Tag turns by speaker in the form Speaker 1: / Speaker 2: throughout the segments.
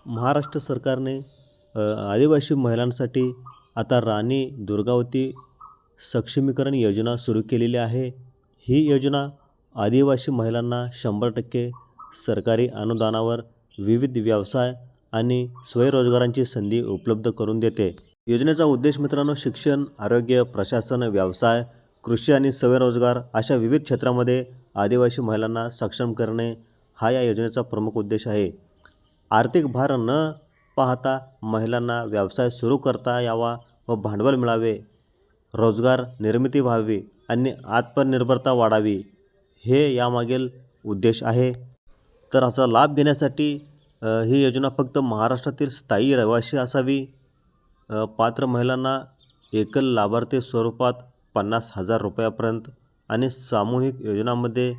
Speaker 1: महाराष्ट्र सरकारने आदिवासी महिलांसाठी आता राणी दुर्गावती सक्षमीकरण योजना सुरू केलेली आहे. ही योजना आदिवासी महिलांना 100% सरकारी अनुदानावर विविध व्यवसाय आणि स्वयंरोजगारांची संधी उपलब्ध करून देते. योजनेचा उद्देश मित्रांनो शिक्षण, आरोग्य, प्रशासन, व्यवसाय, कृषी आणि स्वयंरोजगार अशा विविध क्षेत्रामध्ये आदिवासी महिलांना सक्षम करणे हा या योजनेचा प्रमुख उद्देश आहे. आर्थिक भार न पाहता महिलांना व्यवसाय सुरू करता यावा व भांडवल मिळावे, रोजगार निर्मिती व्हावी आणि आत्मनिर्भरता वाढावी हे यामागील उद्देश आहे. तर याचा लाभ घेण्यासाठी ही योजना फक्त महाराष्ट्रातील स्थायी रहिवासी असावी. पात्र महिलांना एकल लाभार्थी स्वरूपात 50,000 रुपयापर्यंत आणि सामूहिक योजनांमध्ये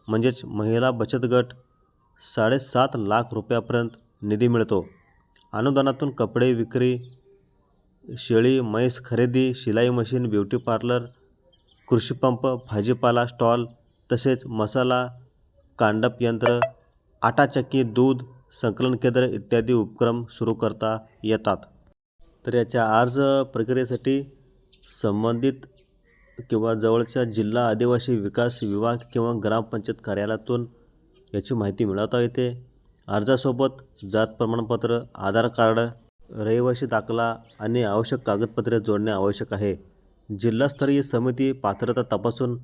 Speaker 1: म्हणजेच महिला बचत गट 7.5 लाख रुपयापर्यंत निधी मिळतो. अनुदानातून कपडे विक्री, शेळी म्हैस खरेदी, शिलाई मशीन, ब्युटी पार्लर, कृषी पंप, भाजीपाला स्टॉल तसेच मसाला कांडप यंत्र, आटा चक्की, दूध संकलन केंद्र इत्यादी उपक्रम सुरू करता येतात. तर याच्या अर्ज प्रक्रियेसाठी संबंधित किंवा जवळच्या जिल्हा आदिवासी विकास विभाग किंवा ग्रामपंचायत कार्यालयातून याची माहिती मिळवता येते. अर्जासोबत जात प्रमाणपत्र, आधार कार्ड, रहिवासी दाखला आणि आवश्यक कागदपत्रे जोडणे आवश्यक आहे. जिल्हास्तरीय समिती पात्रता तपासून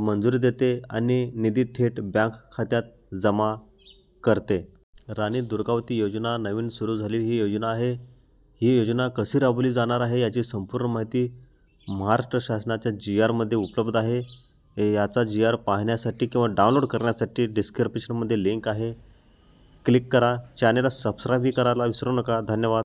Speaker 1: मंजुरी देते आणि निधी थेट बँक खात्यात जमा करते. राणी दुर्गावती योजना नवीन सुरू झालेली ही योजना आहे. ही योजना कशी राबवली जाणार आहे याची संपूर्ण माहिती महाराष्ट्र शासनाच्या GR मध्ये उपलब्ध आहे. याचा GR पाहण्यासाठी किंवा डाउनलोड करण्यासाठी डिस्क्रिप्शनमध्ये लिंक आहे. क्लिक करा. चॅनेलला सबस्क्राईबही करायला विसरू नका. धन्यवाद.